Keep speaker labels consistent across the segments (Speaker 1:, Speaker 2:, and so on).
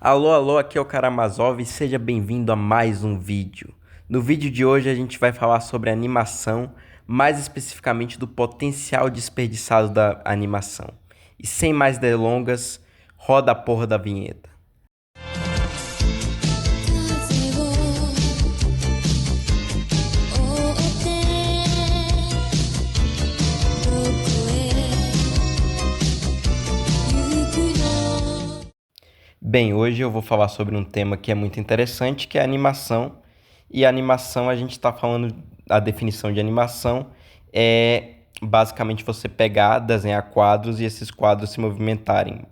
Speaker 1: Alô, alô, aqui é o Karamazov e seja bem-vindo a mais um vídeo. No vídeo de hoje a gente vai falar sobre animação, mais especificamente do potencial desperdiçado da animação. E sem mais delongas, roda a porra da vinheta. Bem, hoje eu vou falar sobre um tema que é muito interessante, que é a animação. E a animação, a gente está falando, a definição de animação é basicamente você pegar, desenhar quadros e esses quadros se movimentarem.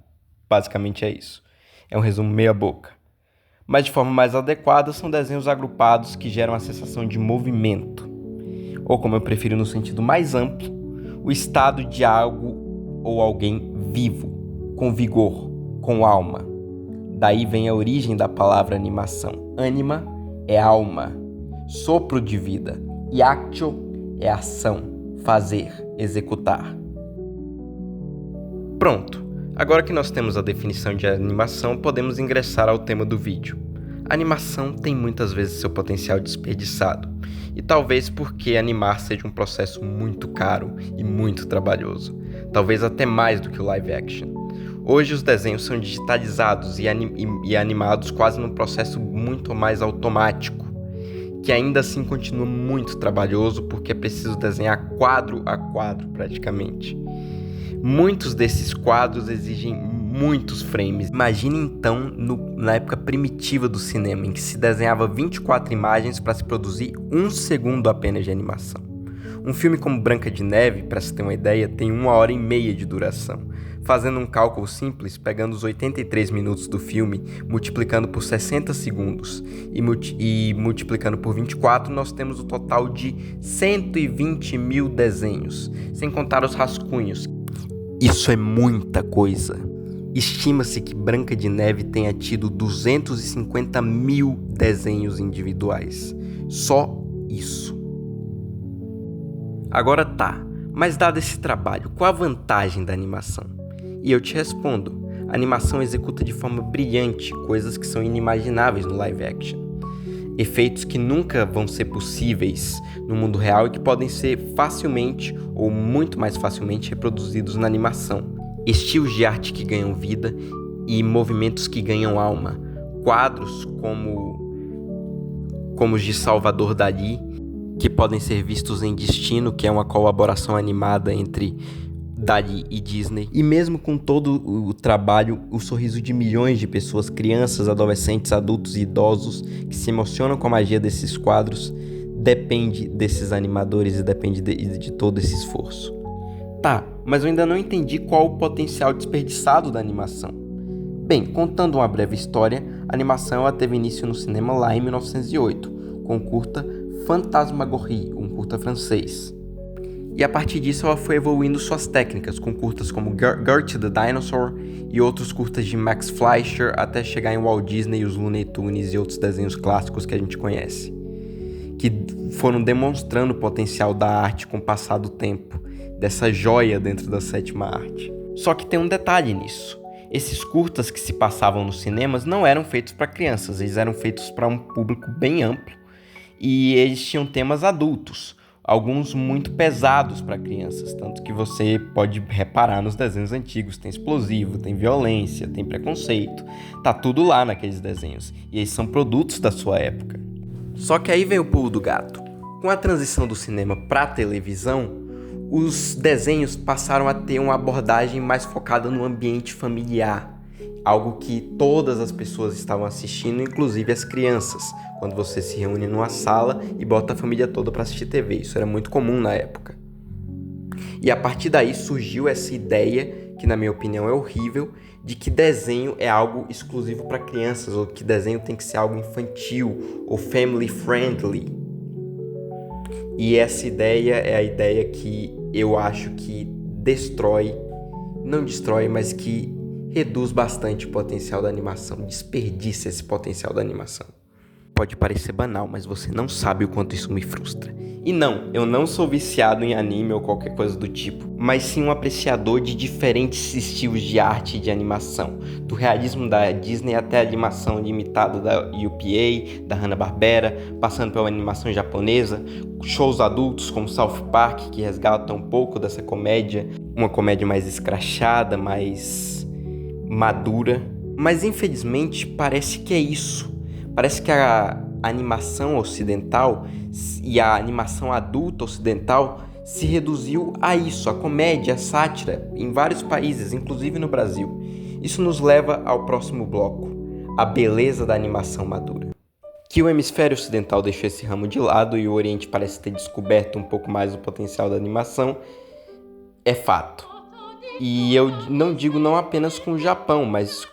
Speaker 1: Basicamente é isso. É um resumo meia boca. Mas de forma mais adequada, são desenhos agrupados que geram a sensação de movimento. Ou como eu prefiro no sentido mais amplo, o estado de algo ou alguém vivo, com vigor, com alma. Daí vem a origem da palavra animação. Anima é alma, sopro de vida. E actio é ação, fazer, executar. Pronto, agora que nós temos a definição de animação, podemos ingressar ao tema do vídeo. A animação tem muitas vezes seu potencial desperdiçado, e talvez porque animar seja um processo muito caro e muito trabalhoso, talvez até mais do que o live action. Hoje os desenhos são digitalizados e animados quase num processo muito mais automático, que ainda assim continua muito trabalhoso porque é preciso desenhar quadro a quadro praticamente. Muitos desses quadros exigem muitos frames. Imagine então na época primitiva do cinema, em que se desenhava 24 imagens para se produzir 1 segundo apenas de animação. Um filme como Branca de Neve, para se ter uma ideia, tem 1h30 de duração. Fazendo um cálculo simples, pegando os 83 minutos do filme, multiplicando por 60 segundos e multiplicando por 24, nós temos o total de 120 mil desenhos, sem contar os rascunhos. Isso é muita coisa. Estima-se que Branca de Neve tenha tido 250 mil desenhos individuais. Só isso. Agora tá, mas dado esse trabalho, qual a vantagem da animação? E eu te respondo, a animação executa de forma brilhante coisas que são inimagináveis no live action. Efeitos que nunca vão ser possíveis no mundo real e que podem ser facilmente ou muito mais facilmente reproduzidos na animação. Estilos de arte que ganham vida e movimentos que ganham alma. Quadros como os de Salvador Dalí, que podem ser vistos em Destino, que é uma colaboração animada entre Dalí e Disney. E mesmo com todo o trabalho, o sorriso de milhões de pessoas, crianças, adolescentes, adultos e idosos, que se emocionam com a magia desses quadros, depende desses animadores e depende de todo esse esforço. Tá, mas eu ainda não entendi qual o potencial desperdiçado da animação. Bem, contando uma breve história, a animação ela teve início no cinema lá em 1908, com o curta Fantasmagorie, um curta francês. E a partir disso ela foi evoluindo suas técnicas, com curtas como Gert the Dinosaur e outros curtas de Max Fleischer, até chegar em Walt Disney, os Looney Tunes e outros desenhos clássicos que a gente conhece, que foram demonstrando o potencial da arte com o passar do tempo, dessa joia dentro da sétima arte. Só que tem um detalhe nisso. Esses curtas que se passavam nos cinemas não eram feitos para crianças, eles eram feitos para um público bem amplo e eles tinham temas adultos, alguns muito pesados para crianças, tanto que você pode reparar nos desenhos antigos, tem explosivo, tem violência, tem preconceito, tá tudo lá naqueles desenhos, e eles são produtos da sua época. Só que aí vem o pulo do gato. Com a transição do cinema para a televisão, os desenhos passaram a ter uma abordagem mais focada no ambiente familiar, algo que todas as pessoas estavam assistindo, inclusive as crianças, quando você se reúne numa sala e bota a família toda para assistir TV. Isso era muito comum na época. E a partir daí surgiu essa ideia, que na minha opinião é horrível, de que desenho é algo exclusivo para crianças, ou que desenho tem que ser algo infantil ou family friendly. E essa ideia é a ideia que eu acho que não destrói, mas que reduz bastante o potencial da animação, desperdiça esse potencial da animação. pode parecer banal, mas você não sabe o quanto isso me frustra. E não, eu não sou viciado em anime ou qualquer coisa do tipo, mas sim um apreciador de diferentes estilos de arte e de animação, do realismo da Disney até a animação limitada da UPA, da Hanna-Barbera, passando pela animação japonesa, shows adultos como South Park, que resgatam um pouco dessa comédia, uma comédia mais escrachada, mais madura. Mas infelizmente parece que é isso. Parece que a animação ocidental e a animação adulta ocidental se reduziu a isso, a comédia, a sátira, em vários países, inclusive no Brasil. Isso nos leva ao próximo bloco, a beleza da animação madura. Que o hemisfério ocidental deixou esse ramo de lado e o Oriente parece ter descoberto um pouco mais o potencial da animação, é fato. E eu não digo não apenas com o Japão, mas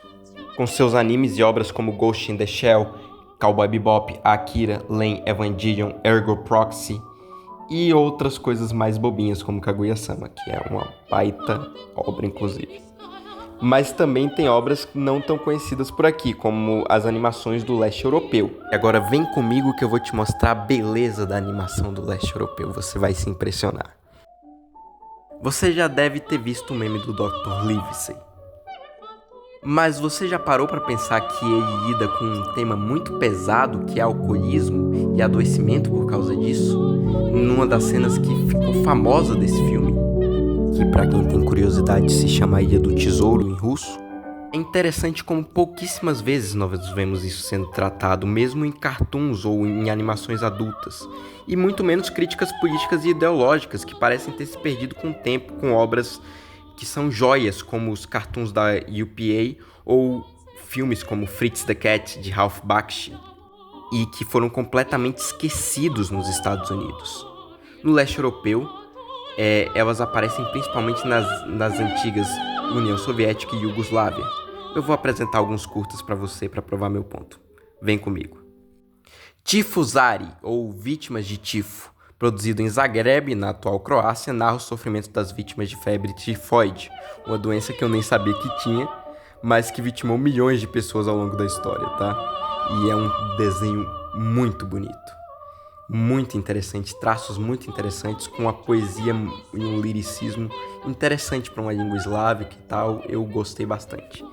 Speaker 1: com seus animes e obras como Ghost in the Shell, Cowboy Bebop, Akira, Len Evangelion, Ergo Proxy e outras coisas mais bobinhas como Kaguya-sama, que é uma baita obra inclusive. Mas também tem obras não tão conhecidas por aqui, como as animações do leste europeu. E agora vem comigo que eu vou te mostrar a beleza da animação do leste europeu, você vai se impressionar. Você já deve ter visto o meme do Dr. Livesey. Mas você já parou para pensar que ele lida com um tema muito pesado, que é alcoolismo e adoecimento por causa disso? Numa das cenas que ficou famosa desse filme, que para quem tem curiosidade se chama Ilha do Tesouro em russo, é interessante como pouquíssimas vezes nós vemos isso sendo tratado, mesmo em cartoons ou em animações adultas, e muito menos críticas políticas e ideológicas que parecem ter se perdido com o tempo com obras que são joias como os cartoons da UPA ou filmes como Fritz the Cat de Ralph Bakshi e que foram completamente esquecidos nos Estados Unidos. No leste europeu, elas aparecem principalmente nas antigas União Soviética e Iugoslávia. Eu vou apresentar alguns curtas para você para provar meu ponto. Vem comigo. Tifuzari, ou Vítimas de Tifo, produzido em Zagreb, na atual Croácia, narra o sofrimento das vítimas de febre tifoide, uma doença que eu nem sabia que tinha, mas que vitimou milhões de pessoas ao longo da história, tá? E é um desenho muito bonito, muito interessante, traços muito interessantes, com uma poesia e um liricismo interessante para uma língua eslávica e tal, eu gostei bastante.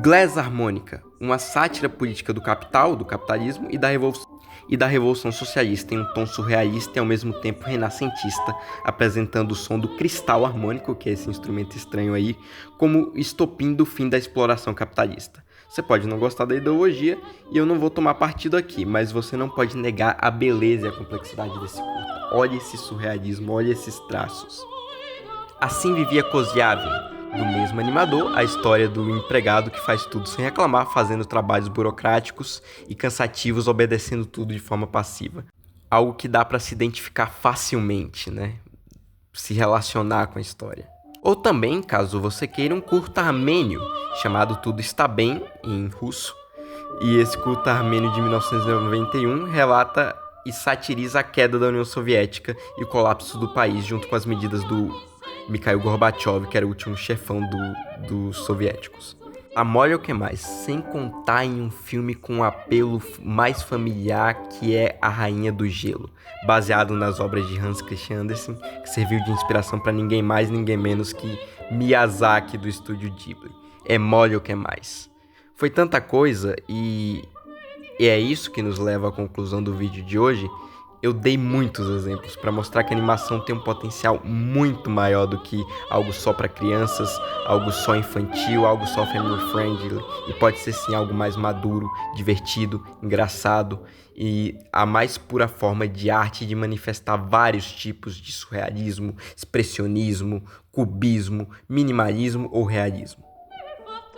Speaker 1: Glass Harmonica, uma sátira política do capital, do capitalismo e da Revolução Socialista em um tom surrealista e ao mesmo tempo renascentista, apresentando o som do cristal harmônico, que é esse instrumento estranho aí, como estopim do fim da exploração capitalista. Você pode não gostar da ideologia e eu não vou tomar partido aqui, mas você não pode negar a beleza e a complexidade desse curta. Olha esse surrealismo, olha esses traços. Assim vivia Koziavin, do mesmo animador, a história do empregado que faz tudo sem reclamar, fazendo trabalhos burocráticos e cansativos, obedecendo tudo de forma passiva. Algo que dá para se identificar facilmente, né? Se relacionar com a história. Ou também, caso você queira, um curta armênio, chamado Tudo Está Bem, em russo. E esse curta armênio de 1991 relata e satiriza a queda da União Soviética e o colapso do país, junto com as medidas do Mikhail Gorbachev, que era o último chefão dos soviéticos. A molha o que mais? Sem contar em um filme com um apelo mais familiar, que é A Rainha do Gelo, baseado nas obras de Hans Christian Andersen, que serviu de inspiração para ninguém mais, ninguém menos que Miyazaki do estúdio Ghibli. É molha o que mais. Foi tanta coisa e é isso que nos leva à conclusão do vídeo de hoje. Eu dei muitos exemplos para mostrar que a animação tem um potencial muito maior do que algo só para crianças, algo só infantil, algo só family friendly, e pode ser sim algo mais maduro, divertido, engraçado e a mais pura forma de arte de manifestar vários tipos de surrealismo, expressionismo, cubismo, minimalismo ou realismo.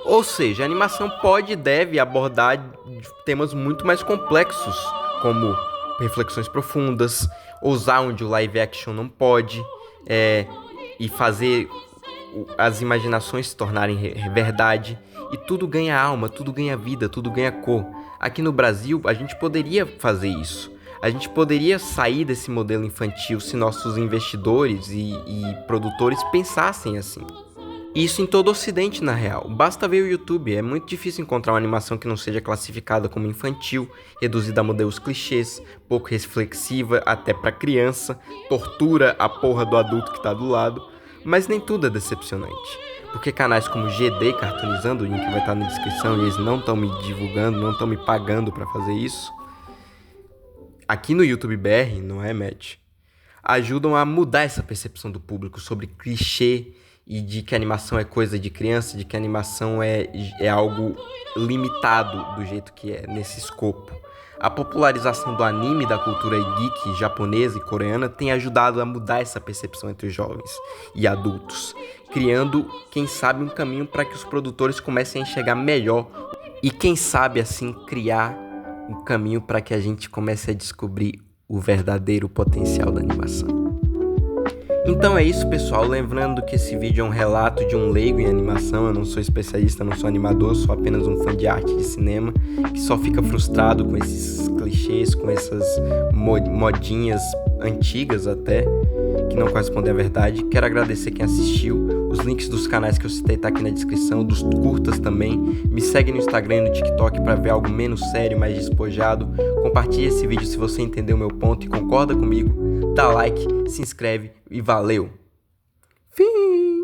Speaker 1: Ou seja, a animação pode e deve abordar temas muito mais complexos, como reflexões profundas, ousar onde o live action não pode, e fazer as imaginações se tornarem verdade, e tudo ganha alma, tudo ganha vida, tudo ganha cor. Aqui no Brasil, a gente poderia fazer isso. A gente poderia sair desse modelo infantil se nossos investidores e produtores pensassem assim. Isso em todo o ocidente, na real. Basta ver o YouTube, é muito difícil encontrar uma animação que não seja classificada como infantil, reduzida a modelos clichês, pouco reflexiva até pra criança, tortura a porra do adulto que tá do lado, mas nem tudo é decepcionante. Porque canais como GD Cartoonizando, o link vai estar na descrição e eles não estão me divulgando, não estão me pagando pra fazer isso, aqui no YouTube BR, não é, Matt? Ajudam a mudar essa percepção do público sobre clichê e de que a animação é coisa de criança, de que a animação é algo limitado do jeito que é, nesse escopo. A popularização do anime e da cultura geek japonesa e coreana tem ajudado a mudar essa percepção entre os jovens e adultos, criando, quem sabe, um caminho para que os produtores comecem a enxergar melhor e, quem sabe, assim, criar um caminho para que a gente comece a descobrir o verdadeiro potencial da animação. Então é isso, pessoal, lembrando que esse vídeo é um relato de um leigo em animação. Eu não sou especialista, não sou animador, sou apenas um fã de arte de cinema que só fica frustrado com esses clichês, com essas modinhas antigas até, que não correspondem à verdade. Quero agradecer quem assistiu. Os links dos canais que eu citei tá aqui na descrição, dos curtas também. Me segue no Instagram e no TikTok para ver algo menos sério, mais despojado. Compartilhe esse vídeo se você entendeu o meu ponto e concorda comigo. Dá like, se inscreve e valeu! Fim!